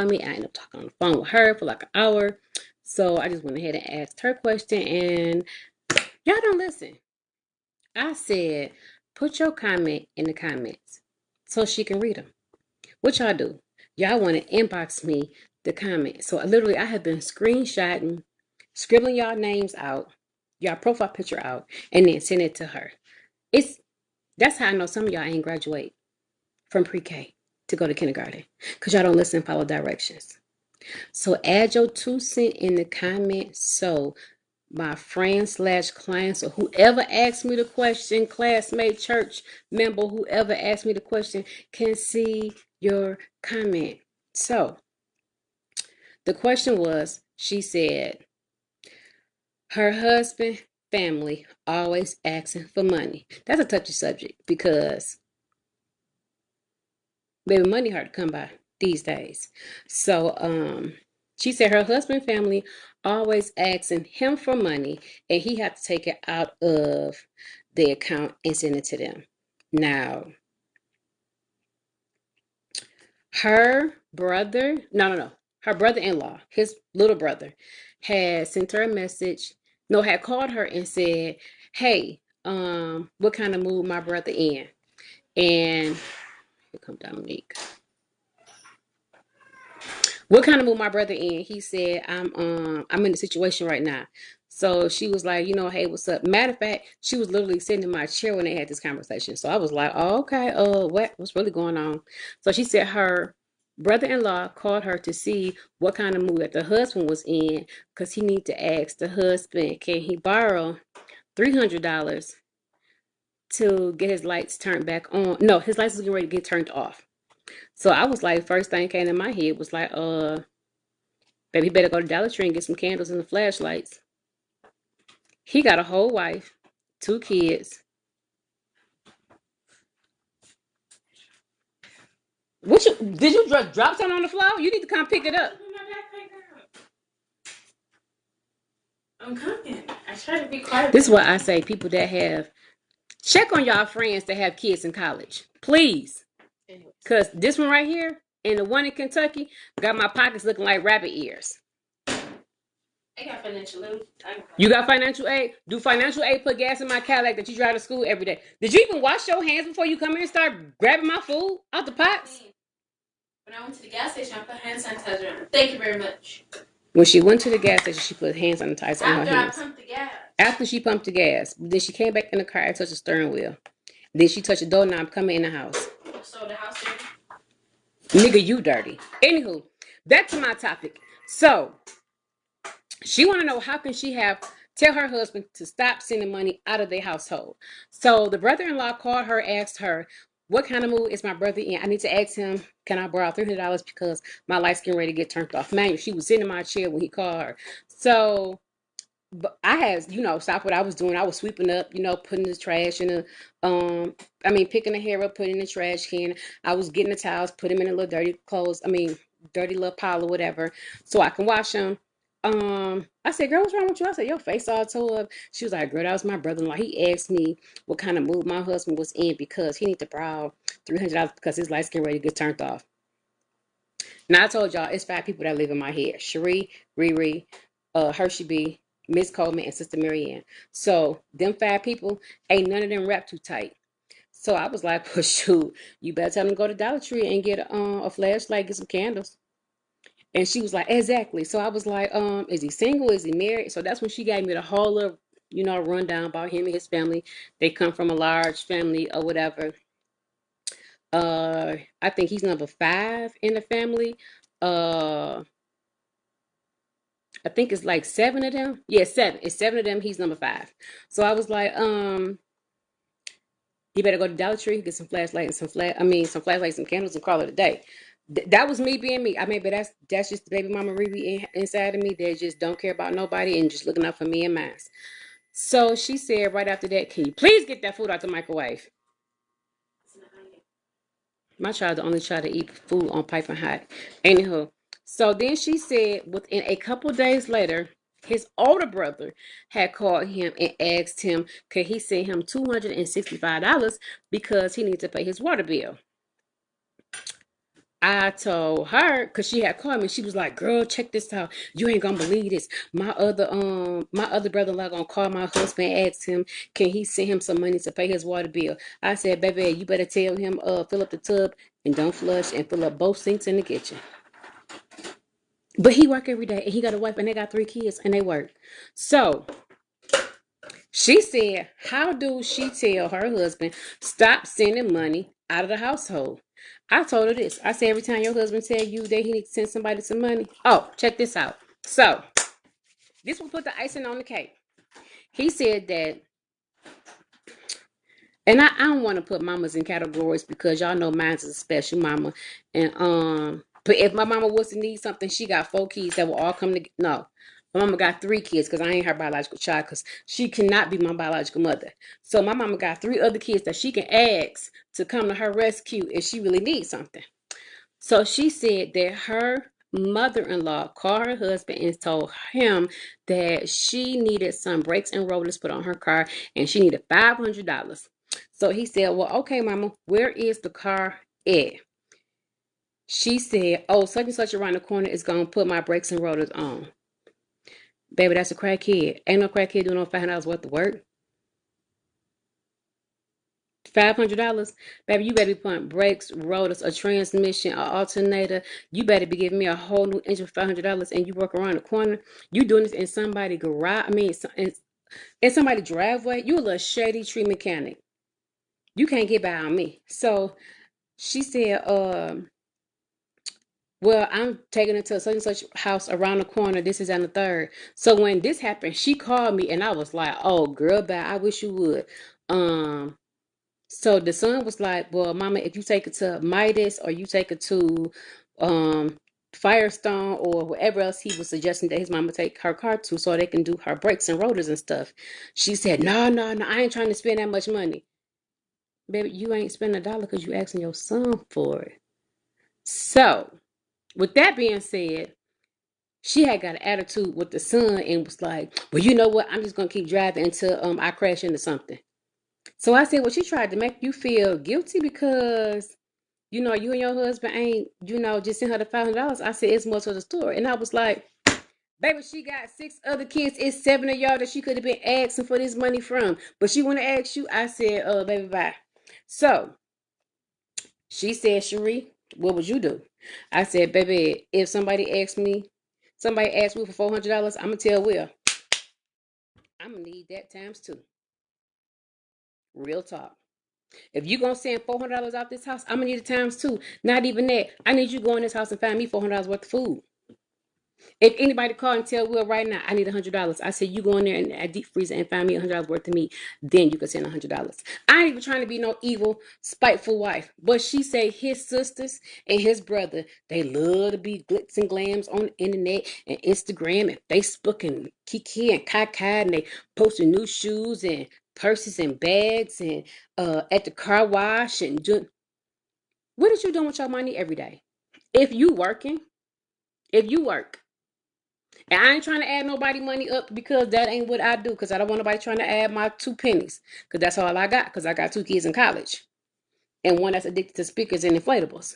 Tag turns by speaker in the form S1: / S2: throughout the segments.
S1: me. I ended up talking on the phone with her for like an hour. So I just went ahead and asked her question, and y'all don't listen. I said, put your comment in the comments so she can read them. What y'all do? Y'all want to inbox me the comment. So literally, I have been screenshotting, scribbling y'all names out, y'all profile picture out, and then send it to her. It's That's how I know some of y'all ain't graduate from pre-K to go to kindergarten, because y'all don't listen and follow directions. So add your 2 cents in the comments so my friends slash clients or whoever asks me the question, classmate, church member, whoever asks me the question, can see your comment. So the question was, she said, her husband, family always asking for money. That's a touchy subject because baby, money hard to come by these days. So she said her husband family always asking him for money, and he had to take it out of the account and send it to them. Now, her brother, no, her brother-in-law, his little brother, had sent her a message. No, had called her and said, "Hey, what kind of mood my brother in?" And here come Dominique. What kind of mood my brother in? He said, I'm in a situation right now. So she was like, hey, what's up? Matter of fact, she was literally sitting in my chair when they had this conversation. So I was like, oh, okay, what's really going on? So she said her brother-in-law called her to see what kind of mood that the husband was in, because he need to ask the husband, can he borrow $300 to get his lights turned back on? No, his lights is getting ready to get turned off. So I was like, first thing came in my head was like, baby, better go to Dollar Tree and get some candles and the flashlights. He got a whole wife, 2 kids. Did you drop something on the floor? You need to come pick it up.
S2: I'm coming. I try to be quiet.
S1: This is what I say, people that have, check on y'all friends that have kids in college. Please. Because this one right here and the one in Kentucky got my pockets looking like rabbit ears.
S2: I got financial aid.
S1: You got financial aid? Do financial aid put gas in my Cadillac that you drive to school every day? Did you even wash your hands before you come here and start grabbing my food out the pots?
S2: When I went to the gas station, I put hand sanitizer on. Thank you very much.
S1: When she went to the gas station, she put hand sanitizer on her
S2: After I
S1: hands.
S2: pumped the gas.
S1: After she pumped the gas, then she came back in the car and touched the steering wheel. Then she touched the doorknob coming in the house.
S2: So the house dirty?
S1: Nigga, you dirty. Anywho, back to my topic. So she want to know, how can she tell her husband to stop sending money out of their household? So the brother-in-law called her, asked her, what kind of mood is my brother in? I need to ask him, can I borrow $300 because my light's getting ready to get turned off? Man, she was sitting in my chair when he called her. So but I had, stopped what I was doing. I was sweeping up, putting the trash in the, picking the hair up, putting in the trash can. I was getting the towels, put them in a little dirty clothes, dirty little pile or whatever, so I can wash them. I said, girl, what's wrong with you? I said, your face all tore up. She was like, girl, that was my brother-in-law. He asked me what kind of mood my husband was in because he need to borrow $300 because his lights getting ready to get turned off. Now I told y'all it's 5 people that live in my head: Cherie, Riri, Hershey B, Miss Coleman, and Sister Marianne. So them 5 people, ain't none of them wrapped too tight. So I was like, well, shoot, you better tell them to go to Dollar Tree and get a flashlight, get some candles. And she was like, exactly. So I was like, is he single? Is he married? So that's when she gave me the whole of, rundown about him and his family. They come from a large family or whatever. I think he's number 5 in the family. Uh, I think it's like 7 of them. Yeah, 7. It's 7 of them. He's number 5. So I was like, you better go to Dollar Tree, get some flashlights and some flashlights and candles and call it a day. That was me being me. But that's just the baby mama Riri inside of me that just don't care about nobody and just looking out for me and mine. So she said right after that, can you please get that food out the microwave? My child the only child to eat food on piping hot. Anywho, so then she said within a couple days later, his older brother had called him and asked him could he send him $265 because he needs to pay his water bill. I told her because she had called me. She was like, "Girl, check this out. You ain't gonna believe this. My other brother-in-law gonna call my husband, and ask him, can he send him some money to pay his water bill?" I said, "Baby, you better tell him, fill up the tub and don't flush and fill up both sinks in the kitchen." But he work every day and he got a wife and they got 3 kids and they work. So she said, how do she tell her husband stop sending money out of the household? I told her this. I said, every time your husband tell you that he needs to send somebody some money. Oh, check this out. So this will put the icing on the cake. He said that, and I don't want to put mamas in categories because y'all know mine's is a special mama. And but if my mama was to need something, she got 4 kids that will all come to no. My mama got 3 kids because I ain't her biological child because she cannot be my biological mother. So my mama got 3 other kids that she can ask to come to her rescue if she really needs something. So she said that her mother-in-law called her husband and told him that she needed some brakes and rollers put on her car and she needed $500. So he said, well, okay, mama, where is the car at? She said, oh, such and such around the corner is going to put my brakes and rollers on. Baby, that's a crackhead. Ain't no crackhead doing no $500 worth of work. $500, baby, you better be putting brakes, rotors, a transmission, an alternator. You better be giving me a whole new engine for $500, and you work around the corner. You doing this in somebody's garage? I mean, in somebody's driveway. You a little shady tree mechanic. You can't get by on me. So she said, well, I'm taking it to such and such house around the corner. This is on the third. So when this happened, she called me, and I was like, oh, girl, bye. I wish you would. Um, So the son was like, well, mama, if you take it to Midas or you take it to um Firestone or wherever else he was suggesting that his mama take her car to so they can do her brakes and rotors and stuff. She said, no, no, no, I ain't trying to spend that much money. Baby, you ain't spending $1 because you asking your son for it. So with that being said, she had got an attitude with the son and was like, well, you know what? I'm just gonna keep driving until I crash into something. So I said, well, she tried to make you feel guilty because you and your husband ain't, just sent her the $500. I said, it's more to the story. And I was like, baby, she got 6 other kids. It's 7 of y'all that she could have been asking for this money from. But she want to ask you. I said, baby, bye. So she said, Cherie, what would you do? I said, baby, if somebody asked me for $400, I'm going to tell Will, I'm going to need that times two. Real talk. If you gonna send $400 out this house, I'm gonna need it times two. Not even that. I need you to go in this house and find me $400 worth of food. If anybody call and tell Will right now, I need $100. I said you go in there and at deep freezer and find me $100 worth of meat. Then you can send $100. I ain't even trying to be no evil, spiteful wife. But she say his sisters and his brother, they love to be glitz and glams on the internet and Instagram and Facebook and Kiki and Kaka, and they posting new shoes and purses and bags and at the car wash and what is you doing with your money every day? If you working, if you work. And I ain't trying to add nobody money up because that ain't what I do. Because I don't want nobody trying to add my 2 pennies. Because that's all I got. Because I got 2 kids in college. And one that's addicted to speakers and inflatables.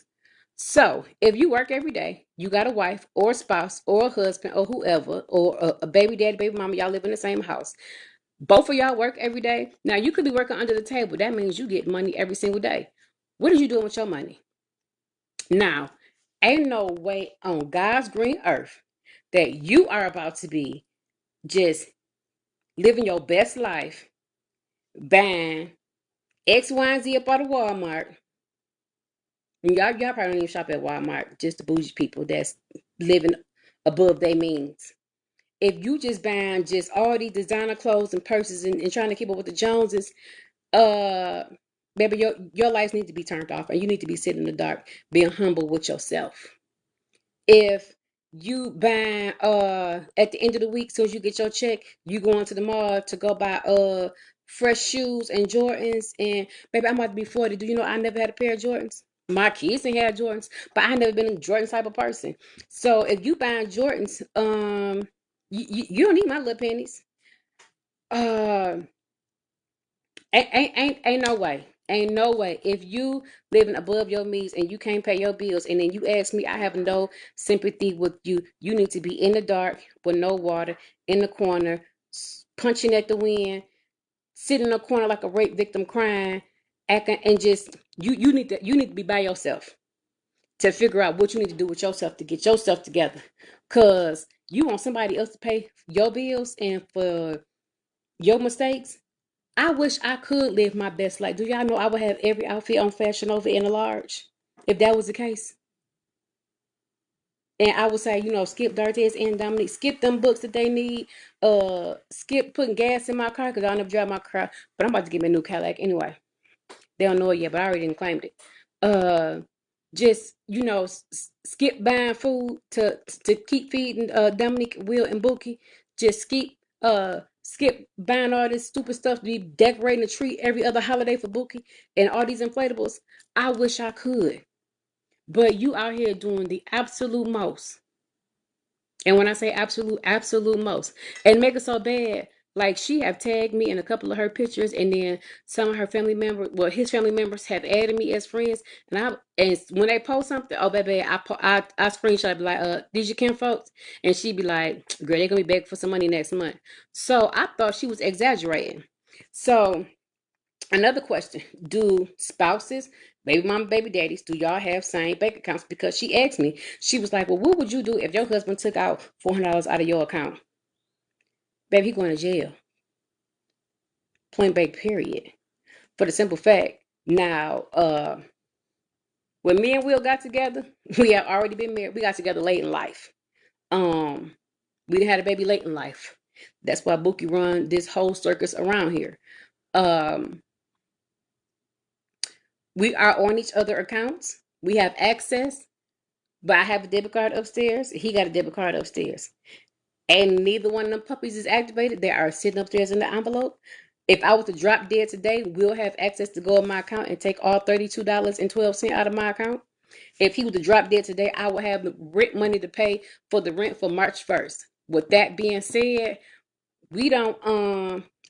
S1: So if you work every day, you got a wife or a spouse or a husband or whoever, or a baby daddy, baby mama, y'all live in the same house. Both of y'all work every day. Now you could be working under the table. That means you get money every single day. What are you doing with your money? Now, ain't no way on God's green earth that you are about to be just living your best life, buying X, Y, and Z up out of Walmart. And y'all probably don't even shop at Walmart, just the bougie people that's living above their means. If you just buying just all these designer clothes and purses and trying to keep up with the Joneses, uh, baby, your life needs to be turned off and you need to be sitting in the dark, being humble with yourself. If you buy at the end of the week, so as you get your check, you going to the mall to go buy fresh shoes and Jordans, and baby, I'm about to be 40. Do you know I never had a pair of Jordans? My kids ain't had Jordans, but I never been a Jordan type of person. So if you buying Jordans, you don't need my little pennies. uh ain't no way. Ain't no way. If you living above your means and you can't pay your bills, and then you ask me, I have no sympathy with you. You need to be in the dark with no water, in the corner, punching at the wind, sitting in a corner like a rape victim, crying, acting, and just you need to be by yourself to figure out what you need to do with yourself to get yourself together. Cause you want somebody else to pay your bills and for your mistakes. I wish I could live my best life. Do y'all know I would have every outfit on Fashion Nova in a large if that was the case? And I would say, skip Dartes and Dominique, skip them books that they need. Skip putting gas in my car because I'll never drive my car. But I'm about to get me a new Cadillac anyway. They don't know it yet, but I already didn't claimed it. Uh, just skip buying food to keep feeding Dominique, Will, and Bookie. Just skip buying all this stupid stuff to be decorating the tree every other holiday for Bookie and all these inflatables. I wish I could, but you out here doing the absolute most. And when I say absolute, absolute most, and make it so bad, like she have tagged me in a couple of her pictures, and then some of her family members, well, his family members have added me as friends, and when they post something, oh baby, I screenshot it, be like, did you Kim folks? And she be like, girl, they gonna be back for some money next month. So I thought she was exaggerating. So another question: do spouses, baby mama, baby daddies, do y'all have same bank accounts? Because she asked me, she was like, well, what would you do if your husband took out $400 out of your account? Baby, he going to jail. Point blank, period. For the simple fact, now, when me and Will got together, we have already been married. We got together late in life. Um, we didn't had a baby late in life. That's why Bookie run this whole circus around here. Um, we are on each other accounts. We have access. But I have a debit card upstairs. He got a debit card upstairs. And neither one of them puppies is activated. They are sitting upstairs in the envelope. If I was to drop dead today, we'll have access to go in my account and take all $32.12 out of my account. If he was to drop dead today, I would have the rent money to pay for the rent for March 1st. With that being said, we don't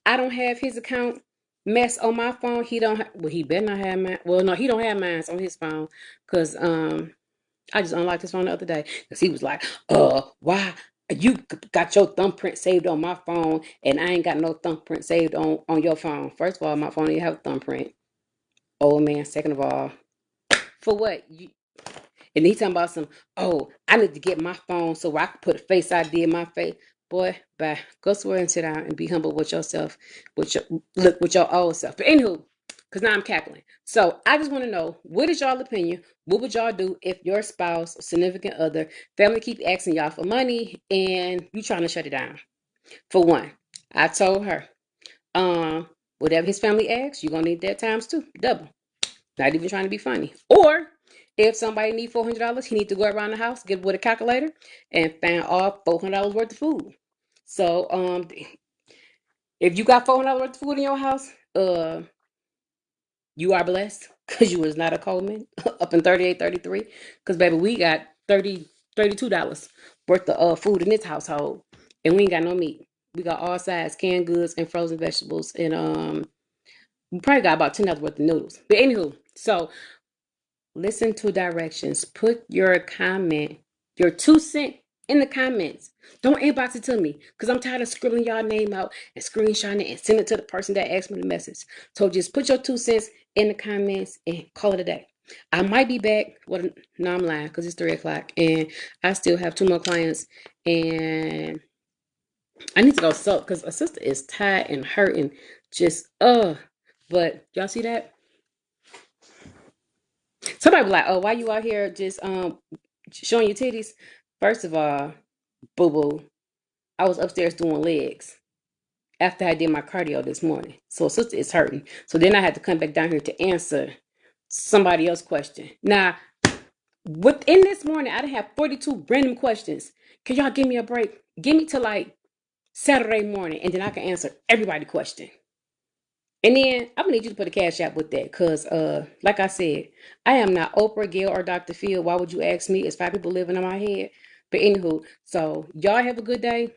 S1: I don't have his account mess on my phone. He don't well, he better not have mine. Well, no, he don't have mine on his phone. Cause I just unlocked his phone the other day because he was like, why you got your thumbprint saved on my phone and I ain't got no thumbprint saved on your phone? First of all, my phone didn't have a thumbprint. Oh man, second of all, for what? And he talking about some, oh, I need to get my phone so I can put a face ID in my face. Boy, bye. Go somewhere and sit down and be humble with yourself, with your old self. But anywho, because now I'm cackling. So I just want to know, what is y'all opinion? What would y'all do if your spouse, significant other, family keep asking y'all for money and you trying to shut it down? For one, I told her, whatever his family asks, you're gonna need that times two, double. Not even trying to be funny. Or if somebody need $400, he need to go around the house, get with a calculator, and find all $400 worth of food. So if you got $400 worth of food in your house, you are blessed because you was not a Coleman up in 38, 33. Because baby, we got $32 worth of food in this household, and we ain't got no meat. We got all sides, canned goods and frozen vegetables, and we probably got about $10 worth of noodles. But anywho, so listen to directions. Put your comment, your 2 cent in the comments. Don't inbox it to me because I'm tired of scribbling y'all name out and screenshotting it and send it to the person that asked me the message. So just put your 2 cents in the comments and call it a day. I might be back. Well, no, I'm lying because it's 3 o'clock and I still have 2 more clients and I need to go soak because a sister is tired and hurting. Just but y'all see that? Somebody be like, "Oh, why you out here just showing your titties?" First of all, boo boo, I was upstairs doing legs after I did my cardio this morning, so sister is hurting. So then I had to come back down here to answer somebody else's question. Now, within this morning, I done have 42 random questions. Can y'all give me a break? Give me to like Saturday morning, and then I can answer everybody's question. And then I'm gonna need you to put a cash app with that, cause like I said, I am not Oprah, Gail, or Dr. Phil. Why would you ask me? It's five people living in my head. But anywho, so y'all have a good day.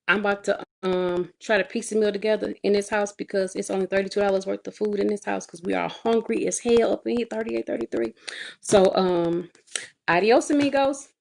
S1: I'm about to try to piece a meal together in this house because it's only $32 worth of food in this house because we are hungry as hell up in here, 38, 33. So adios amigos.